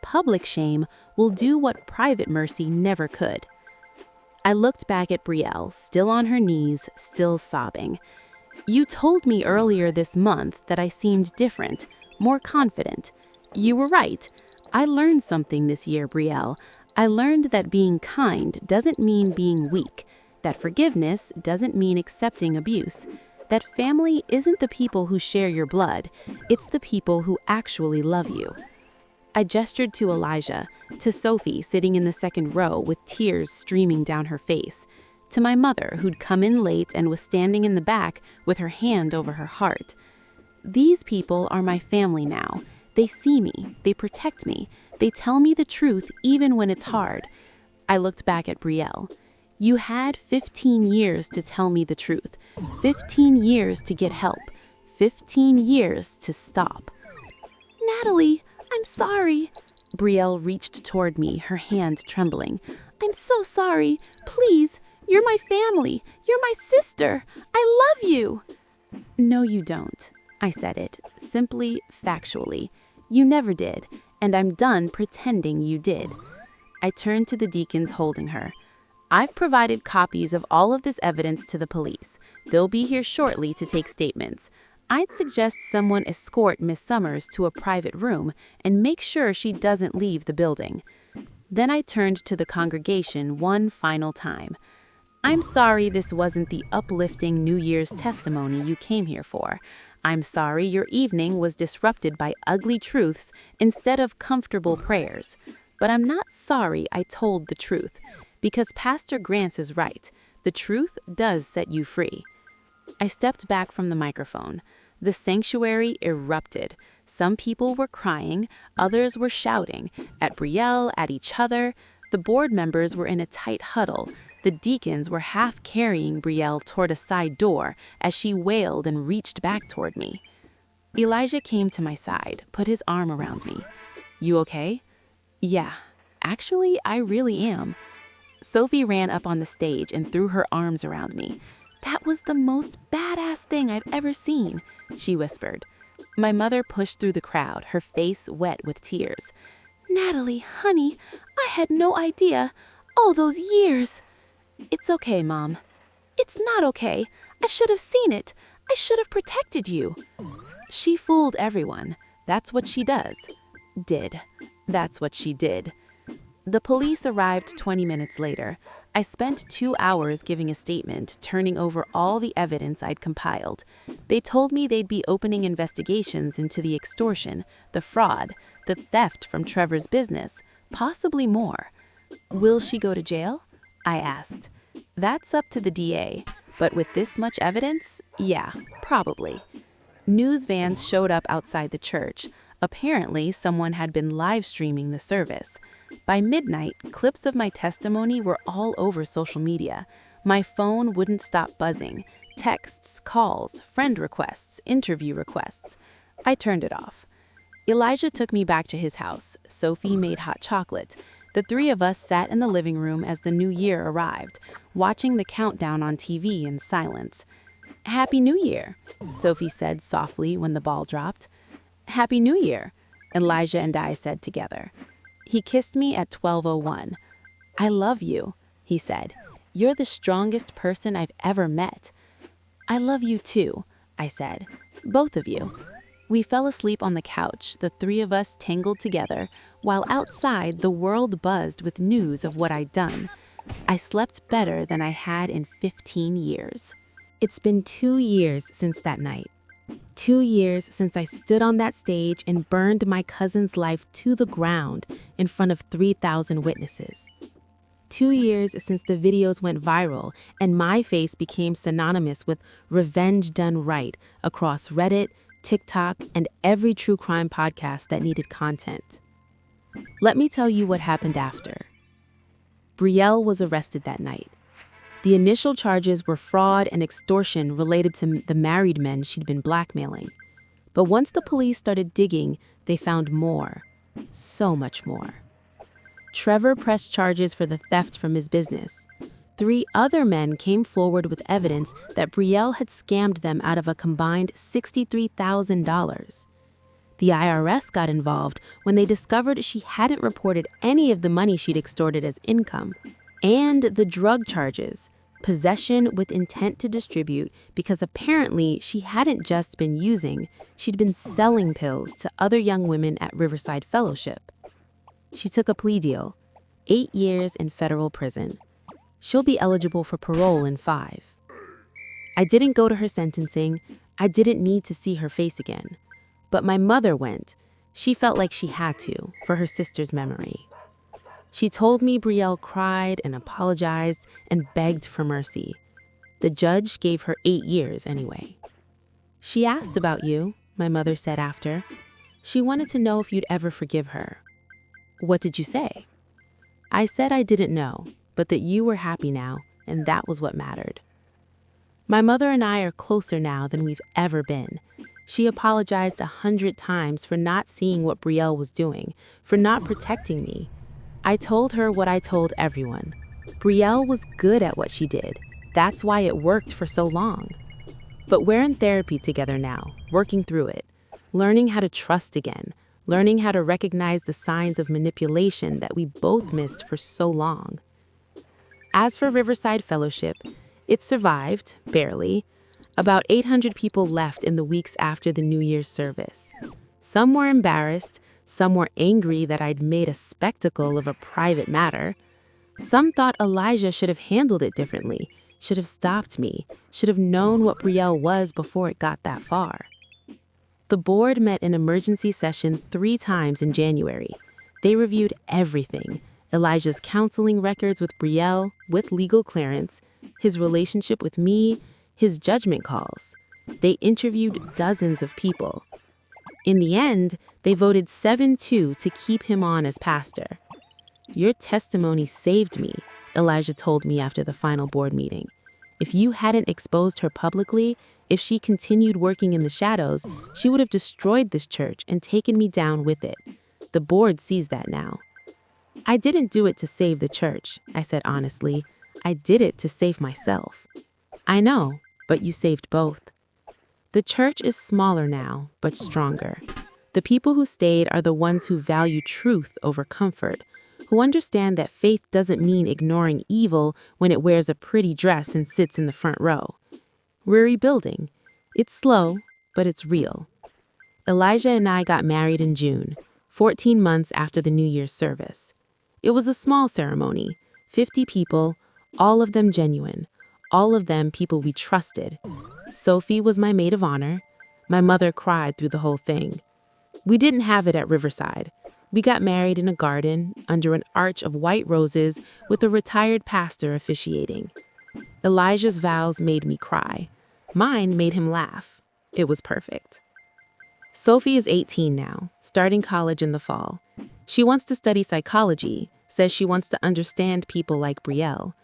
[SPEAKER 1] public shame will do what private mercy never could. I looked back at Brielle, still on her knees, still sobbing. You told me earlier this month that I seemed different, more confident. You were right. I learned something this year, Brielle. I learned that being kind doesn't mean being weak, that forgiveness doesn't mean accepting abuse, that family isn't the people who share your blood, it's the people who actually love you. I gestured to Elijah, to Sophie sitting in the second row with tears streaming down her face, to my mother who'd come in late and was standing in the back with her hand over her heart. These people are my family now. They see me, they protect me, they tell me the truth even when it's hard. I looked back at Brielle. You had 15 years to tell me the truth, 15 years to get help, 15 years to stop. Natalie, I'm sorry. Brielle reached toward me, her hand trembling. I'm so sorry. Please, You're my family. You're my sister. I love you. No, you don't. I said it, simply, factually. You never did, and I'm done pretending you did. I turned to the deacons holding her. I've provided copies of all of this evidence to the police. They'll be here shortly to take statements. I'd suggest someone escort Miss Summers to a private room and make sure she doesn't leave the building. Then I turned to the congregation one final time. I'm sorry this wasn't the uplifting New Year's testimony you came here for. I'm sorry your evening was disrupted by ugly truths instead of comfortable prayers. But I'm not sorry I told the truth, because Pastor Grants is right. The truth does set you free. I stepped back from the microphone. The sanctuary erupted. Some people were crying, others were shouting, at Brielle, at each other. The board members were in a tight huddle. The deacons were half carrying Brielle toward a side door as she wailed and reached back toward me. Elijah came to my side, put his arm around me. You okay? Yeah, actually, I really am. Sophie ran up on the stage and threw her arms around me. That was the most badass thing I've ever seen, she whispered. My mother pushed through the crowd, her face wet with tears. Natalie, honey, I had no idea. All those years. It's okay, Mom. It's not okay. I should have seen it. I should have protected you. She fooled everyone. That's what she does. Did. That's what she did. The police arrived 20 minutes later. I spent 2 hours giving a statement, turning over all the evidence I'd compiled. They told me they'd be opening investigations into the extortion, the fraud, the theft from Trevor's business, possibly more. Will she go to jail? I asked. That's up to the DA, but with this much evidence, yeah, probably. News vans showed up outside the church. Apparently, someone had been live streaming the service. By midnight, clips of my testimony were all over social media. My phone wouldn't stop buzzing. Texts, calls, friend requests, interview requests. I turned it off. Elijah took me back to his house. Sophie made hot chocolate. The three of us sat in the living room as the new year arrived, watching the countdown on TV in silence. Happy New Year, Sophie said softly when the ball dropped. Happy New Year, Elijah and I said together. He kissed me at 12:01. I love you, he said. You're the strongest person I've ever met. I love you too, I said. Both of you. We fell asleep on the couch, the three of us tangled together, while outside the world buzzed with news of what I'd done. I slept better than I had in 15 years. It's been 2 years since that night. 2 years since I stood on that stage and burned my cousin's life to the ground in front of 3,000 witnesses. 2 years since the videos went viral and my face became synonymous with revenge done right across Reddit, TikTok, and every true crime podcast that needed content. Let me tell you what happened after. Brielle was arrested that night. The initial charges were fraud and extortion related to the married men she'd been blackmailing. But once the police started digging, they found more. So much more. Trevor pressed charges for the theft from his business. 3 other men came forward with evidence that Brielle had scammed them out of a combined $63,000. The IRS got involved when they discovered she hadn't reported any of the money she'd extorted as income. And the drug charges, possession with intent to distribute, because apparently she hadn't just been using, she'd been selling pills to other young women at Riverside Fellowship. She took a plea deal, 8 years in federal prison. She'll be eligible for parole in 5. I didn't go to her sentencing. I didn't need to see her face again. But my mother went. She felt like she had to, for her sister's memory. She told me Brielle cried and apologized and begged for mercy. The judge gave her 8 years anyway. She asked about you, my mother said after. She wanted to know if you'd ever forgive her. What did you say? I said I didn't know, but that you were happy now, and that was what mattered. My mother and I are closer now than we've ever been. She apologized 100 times for not seeing what Brielle was doing, for not protecting me. I told her what I told everyone. Brielle was good at what she did. That's why it worked for so long. But we're in therapy together now, working through it, learning how to trust again, learning how to recognize the signs of manipulation that we both missed for so long. As for Riverside Fellowship, it survived, barely. About 800 people left in the weeks after the New Year's service. Some were embarrassed, some were angry that I'd made a spectacle of a private matter. Some thought Elijah should have handled it differently, should have stopped me, should have known what Brielle was before it got that far. The board met in emergency session 3 times in January. They reviewed everything: Elijah's counseling records with Brielle, with legal clearance, his relationship with me, his judgment calls. They interviewed dozens of people. In the end, they voted 7-2 to keep him on as pastor. "Your testimony saved me," Elijah told me after the final board meeting. "If you hadn't exposed her publicly, if she continued working in the shadows, she would have destroyed this church and taken me down with it. The board sees that now." "I didn't do it to save the church," I said honestly. "I did it to save myself." "I know, but you saved both." The church is smaller now, but stronger. The people who stayed are the ones who value truth over comfort, who understand that faith doesn't mean ignoring evil when it wears a pretty dress and sits in the front row. We're rebuilding. It's slow, but it's real. Elijah and I got married in June, 14 months after the New Year's service. It was a small ceremony, 50 people, all of them genuine, all of them people we trusted. Sophie was my maid of honor. My mother cried through the whole thing. We didn't have it at Riverside. We got married in a garden under an arch of white roses with a retired pastor officiating. Elijah's vows made me cry. Mine made him laugh. It was perfect. Sophie is 18 now, starting college in the fall. She wants to study psychology, says she wants to understand people like Brielle.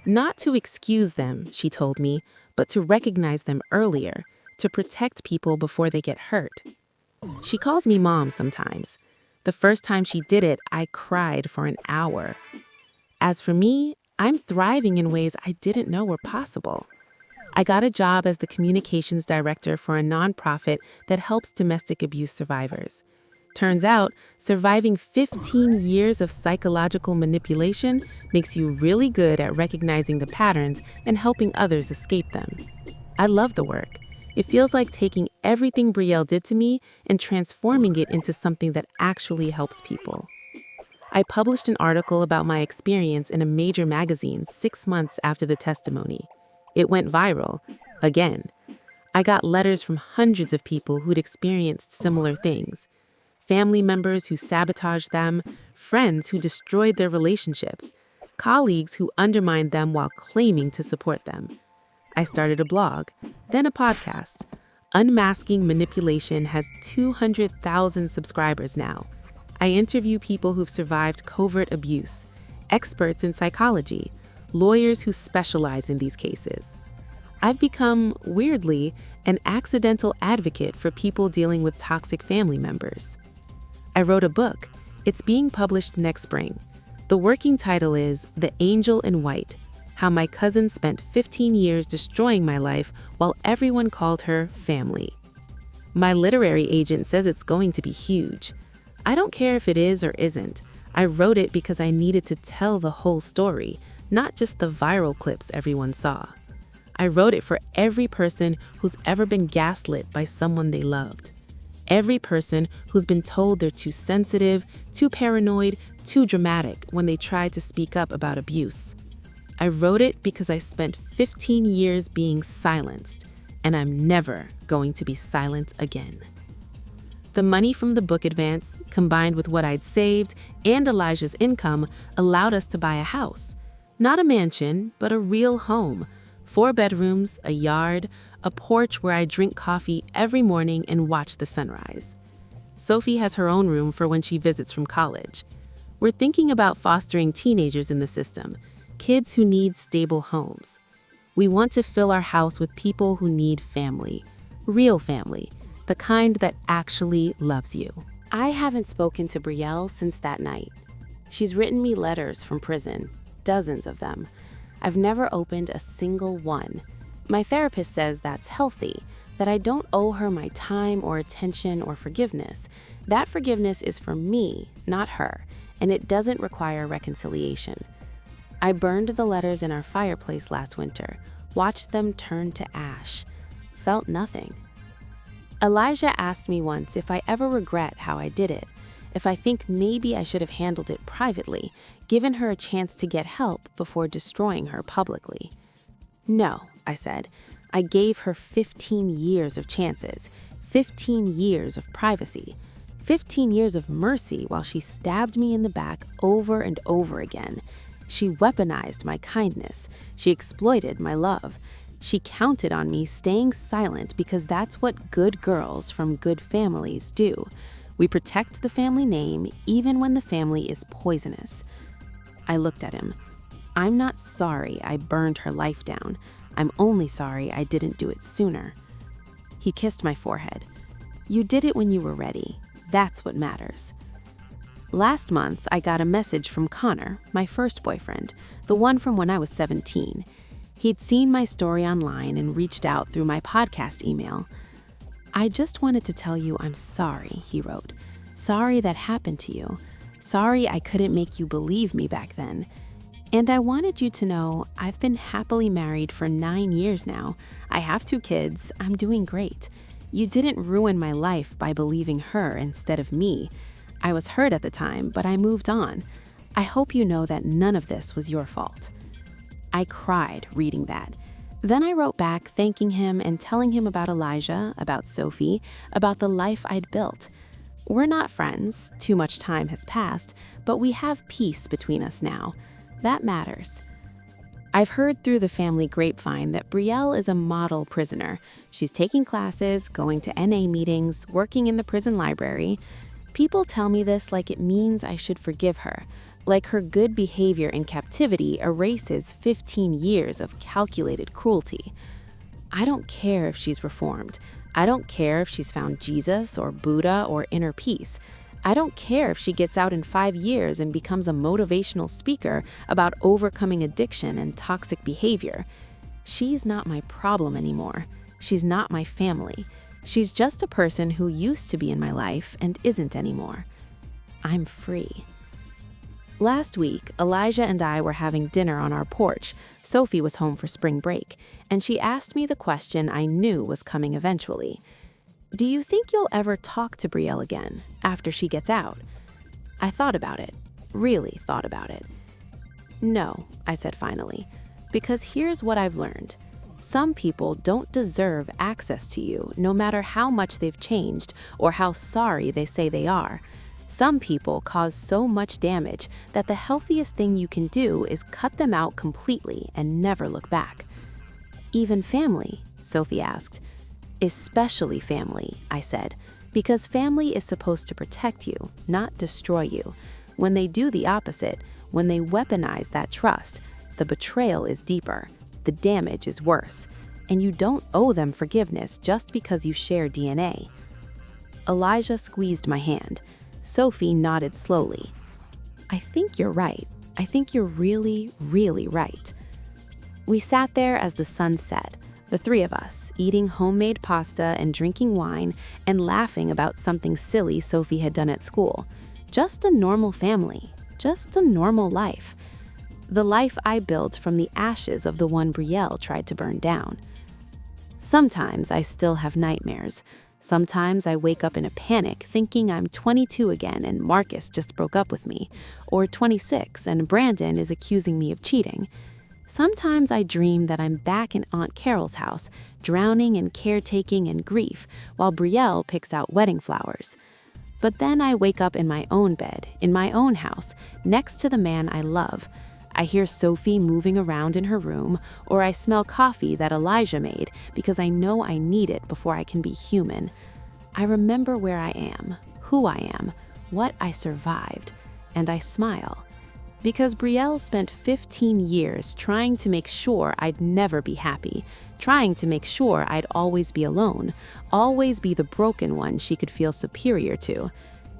[SPEAKER 1] Not to excuse them, she told me, but to recognize them earlier, to protect people before they get hurt. She calls me mom sometimes. The first time she did it, I cried for an hour. As for me, I'm thriving in ways I didn't know were possible. I got a job as the communications director for a nonprofit that helps domestic abuse survivors. Turns out, surviving 15 years of psychological manipulation makes you really good at recognizing the patterns and helping others escape them. I love the work. It feels like taking everything Brielle did to me and transforming it into something that actually helps people. I published an article about my experience in a major magazine 6 months after the testimony. It went viral, again. I got letters from hundreds of people who'd experienced similar things. Family members who sabotaged them, friends who destroyed their relationships, colleagues who undermined them while claiming to support them. I started a blog, then a podcast. Unmasking Manipulation has 200,000 subscribers now. I interview people who've survived covert abuse, experts in psychology, lawyers who specialize in these cases. I've become, weirdly, an accidental advocate for people dealing with toxic family members. I wrote a book. It's being published next spring. The working title is The Angel in White: How My Cousin Spent 15 Years Destroying My Life While Everyone Called Her Family. My literary agent says it's going to be huge. I don't care if it is or isn't. I wrote it because I needed to tell the whole story, not just the viral clips everyone saw. I wrote it for every person who's ever been gaslit by someone they loved. Every person who's been told they're too sensitive, too paranoid, too dramatic when they tried to speak up about abuse. I wrote it because I spent 15 years being silenced, and I'm never going to be silent again. The money from the book advance, combined with what I'd saved and Elijah's income, allowed us to buy a house. Not a mansion, but a real home. 4 bedrooms, a yard, a porch where I drink coffee every morning and watch the sunrise. Sophie has her own room for when she visits from college. We're thinking about fostering teenagers in the system, kids who need stable homes. We want to fill our house with people who need family, real family, the kind that actually loves you. I haven't spoken to Brielle since that night. She's written me letters from prison. dozens of them. I've never opened a single one. My therapist says that's healthy, that I don't owe her my time or attention or forgiveness. That forgiveness is for me, not her, and it doesn't require reconciliation. I burned the letters in our fireplace last winter, watched them turn to ash, felt nothing. Elijah asked me once if I ever regret how I did it, if I think maybe I should have handled it privately, given her a chance to get help before destroying her publicly. No, I said. I gave her 15 years of chances, 15 years of privacy, 15 years of mercy while she stabbed me in the back over and over again. She weaponized my kindness. She exploited my love. She counted on me staying silent because that's what good girls from good families do. We protect the family name even when the family is poisonous. I looked at him. I'm not sorry I burned her life down. I'm only sorry I didn't do it sooner. He kissed my forehead. You did it when you were ready. That's what matters. Last month, I got a message from Connor, my first boyfriend, the one from when I was 17. He'd seen my story online and reached out through my podcast email. I just wanted to tell you I'm sorry, he wrote. Sorry that happened to you. Sorry I couldn't make you believe me back then. And I wanted you to know I've been happily married for 9 years now. I have 2 kids. I'm doing great. You didn't ruin my life by believing her instead of me. I was hurt at the time, but I moved on. I hope you know that none of this was your fault. I cried reading that. Then I wrote back thanking him and telling him about Elijah, about Sophie, about the life I'd built. We're not friends, too much time has passed, but we have peace between us now. That matters. I've heard through the family grapevine that Brielle is a model prisoner. She's taking classes, going to NA meetings, working in the prison library. People tell me this like it means I should forgive her, like her good behavior in captivity erases 15 years of calculated cruelty. I don't care if she's reformed. I don't care if she's found Jesus or Buddha or inner peace. I don't care if she gets out in 5 years and becomes a motivational speaker about overcoming addiction and toxic behavior. She's not my problem anymore. She's not my family. She's just a person who used to be in my life and isn't anymore. I'm free. Last week, Elijah and I were having dinner on our porch. Sophie was home for spring break, and she asked me the question I knew was coming eventually. Do you think you'll ever talk to Brielle again after she gets out? I thought about it, really thought about it. No, I said finally, because here's what I've learned. Some people don't deserve access to you, no matter how much they've changed or how sorry they say they are. Some people cause so much damage that the healthiest thing you can do is cut them out completely and never look back. Even family, Sophie asked. Especially family, I said, because family is supposed to protect you, not destroy you. When they do the opposite, when they weaponize that trust, the betrayal is deeper, the damage is worse, and you don't owe them forgiveness just because you share DNA. Elijah squeezed my hand. Sophie nodded slowly. I think you're right. I think you're really, really right. We sat there as the sun set, the 3 of us, eating homemade pasta and drinking wine and laughing about something silly Sophie had done at school. Just a normal family, just a normal life. The life I built from the ashes of the one Brielle tried to burn down. Sometimes I still have nightmares. Sometimes I wake up in a panic thinking I'm 22 again and Marcus just broke up with me, or 26 and Brandon is accusing me of cheating. Sometimes I dream that I'm back in Aunt Carol's house, drowning in caretaking and grief, while Brielle picks out wedding flowers. But then I wake up in my own bed, in my own house, next to the man I love. I hear Sophie moving around in her room, or I smell coffee that Elijah made because I know I need it before I can be human. I remember where I am, who I am, what I survived, and I smile. Because Brielle spent 15 years trying to make sure I'd never be happy, trying to make sure I'd always be alone, always be the broken one she could feel superior to.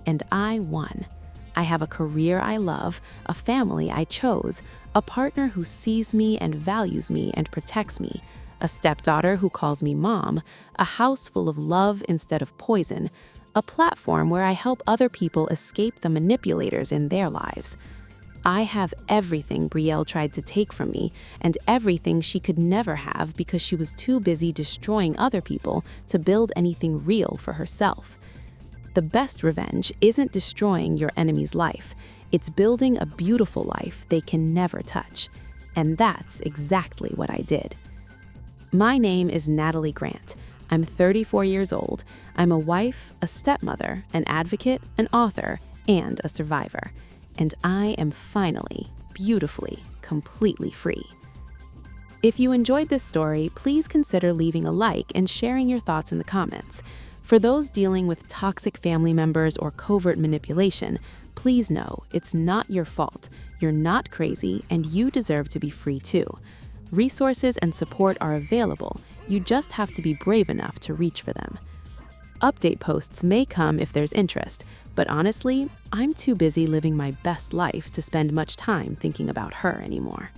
[SPEAKER 1] And I won. I have a career I love, a family I chose, a partner who sees me and values me and protects me, a stepdaughter who calls me mom, a house full of love instead of poison, a platform where I help other people escape the manipulators in their lives. I have everything Brielle tried to take from me and everything she could never have because she was too busy destroying other people to build anything real for herself. The best revenge isn't destroying your enemy's life. It's building a beautiful life they can never touch. And that's exactly what I did. My name is Natalie Grant. I'm 34 years old. I'm a wife, a stepmother, an advocate, an author, and a survivor. And I am finally, beautifully, completely free. If you enjoyed this story, please consider leaving a like and sharing your thoughts in the comments. For those dealing with toxic family members or covert manipulation, please know it's not your fault. You're not crazy, and you deserve to be free too. Resources and support are available. You just have to be brave enough to reach for them. Update posts may come if there's interest, but honestly, I'm too busy living my best life to spend much time thinking about her anymore.